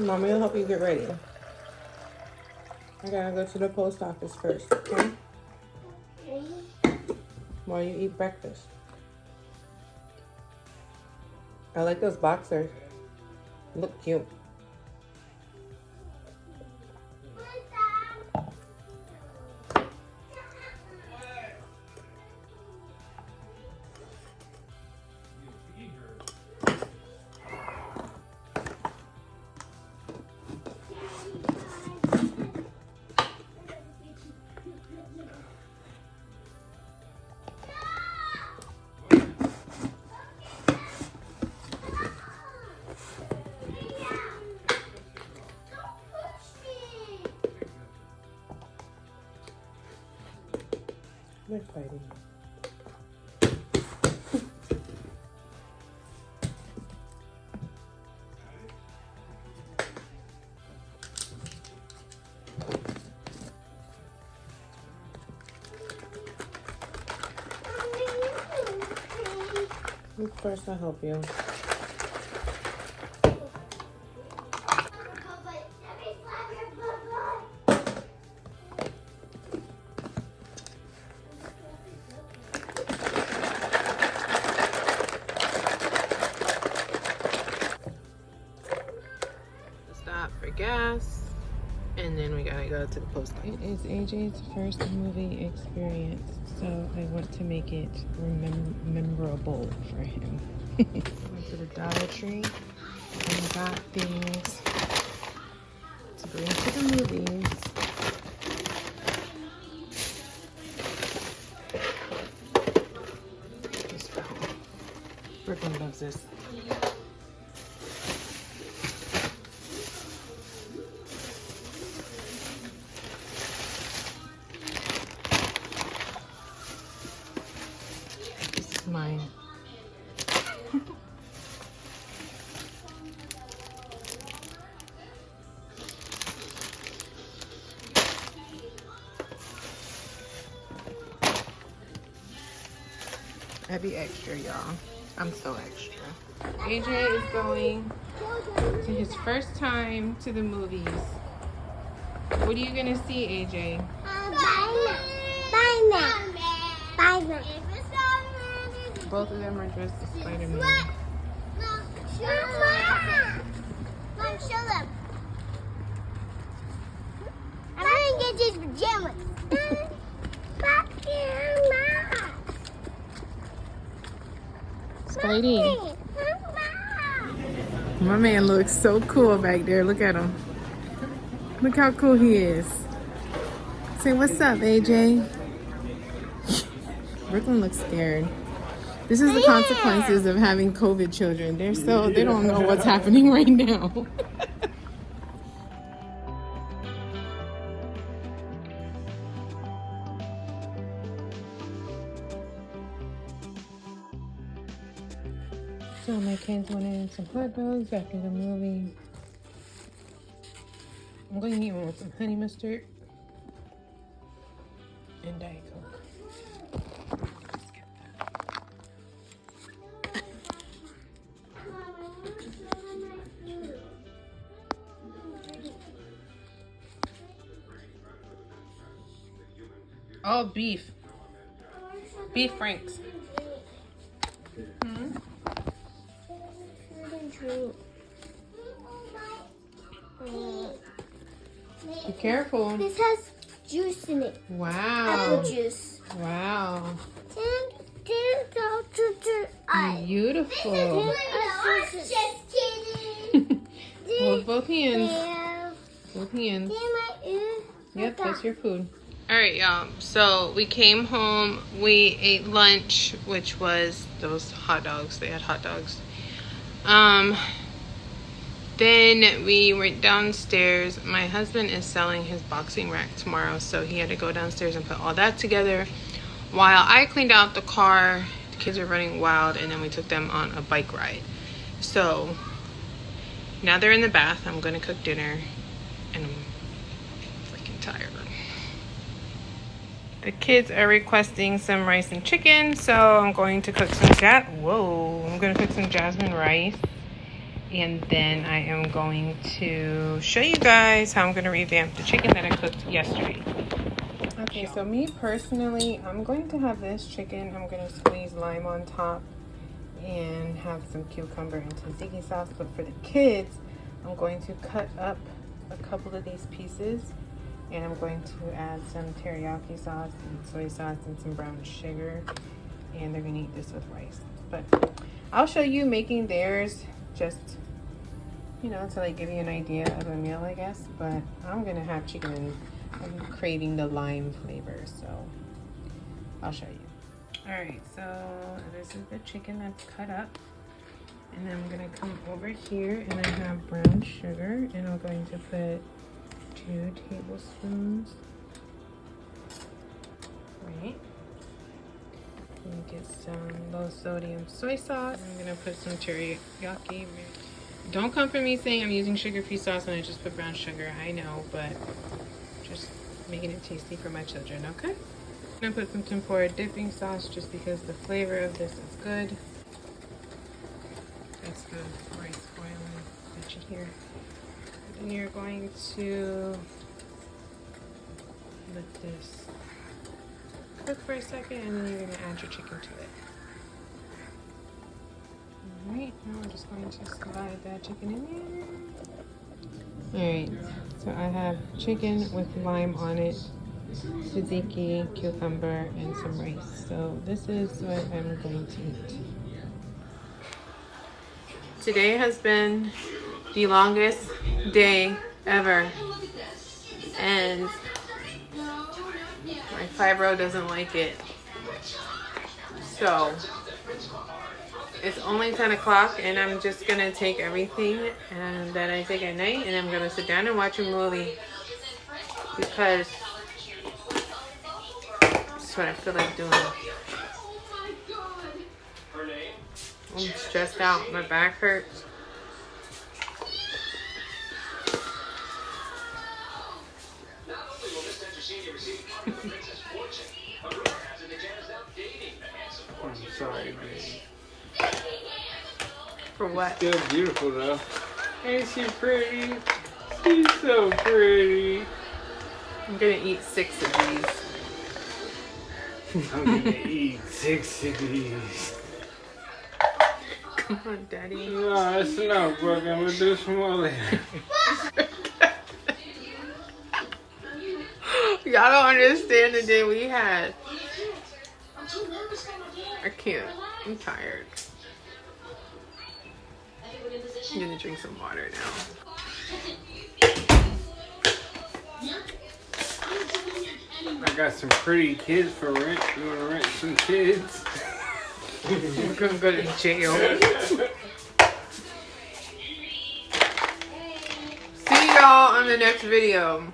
Mommy will help you get ready. I gotta go to the post office first, okay? While you eat breakfast. I like those boxers. Look cute. They're fighting. Of course, I'll help you. Stop for gas, and then we gotta go to the post office. It is AJ's first movie experience, so I want to make it memorable for him. Went to the Dollar Tree and got things to bring to the movies. This for him. Brooklyn loves this. Mine. I be extra, y'all. I'm so extra. AJ is going to his first time to the movies. What are you gonna see, AJ? Spider-Man. Both of them are dressed as Spider-Man. Mom, show them. I'm gonna get these pajamas. Spidey. My man looks so cool back there. Look at him. Look how cool he is. Say, what's up, AJ? Brooklyn looks scared. This is the consequences of having COVID children. They don't know what's happening right now. So my kids wanted some hot dogs after the movie. I'm going to eat one with some honey mustard and Diet Coke. Oh, beef. Beef Franks. Hmm? Be careful. This has juice in it. Wow. Apple juice. Wow. Beautiful. Just kidding. Well, both hands. Both hands. Yep, that's your food. All right, y'all. So we came home. We ate lunch, which was those hot dogs. They had hot dogs. Then we went downstairs. My husband is selling his boxing rack tomorrow, so he had to go downstairs and put all that together while I cleaned out the car. The kids are running wild, and then we took them on a bike ride. So now they're in the bath. I'm gonna cook dinner, and I'm freaking tired. The kids are requesting some rice and chicken, so I'm going to cook some I'm gonna cook some jasmine rice And then I am going to show you guys how I'm going to revamp the chicken that I cooked yesterday. Okay, so me personally, I'm going to have this chicken. I'm going to squeeze lime on top and have some cucumber and tzatziki sauce. But for the kids, I'm going to cut up a couple of these pieces, and I'm going to add some teriyaki sauce and soy sauce and some brown sugar, and they're going to eat this with rice. But I'll show you making theirs, just, you know, to like give you an idea of a meal, I guess. But I'm going to have chicken and I'm craving the lime flavor, so I'll show you. Alright, so this is the chicken that's cut up. And then I'm going to come over here and I have brown sugar, and I'm going to put 2 tablespoons. Right. And get some low sodium soy sauce. I'm going to put some teriyaki. Don't come for me saying I'm using sugar-free sauce and I just put brown sugar. I know, but just making it tasty for my children, okay? I'm going to put some tempura dipping sauce just because the flavor of this is good. That's the rice boiling that you hear. Then you're going to let this cook for a second, and then you're going to add your chicken to it. Alright, now we're just going to slide that chicken in there. Alright, so I have chicken with lime on it, tzatziki, cucumber, and some rice. So this is what I'm going to eat. Today has been the longest day ever, and my fibro doesn't like it. So it's only 10 o'clock, and I'm just gonna take everything that I take at night, and I'm gonna sit down and watch a movie because that's what I feel like doing. I'm stressed out. My back hurts. I'm sorry, baby. For what? Still beautiful though. Ain't she pretty? She's so pretty. I'm gonna eat 6 of these. I'm gonna eat 6 of these. Come on, Daddy. No, that's enough, bro. I'm gonna do some more later. Y'all don't understand the day we had. I can't. I'm tired. I'm gonna drink some water now. I got some pretty kids for rent. You wanna rent some kids? I'm gonna go to jail. See y'all on the next video.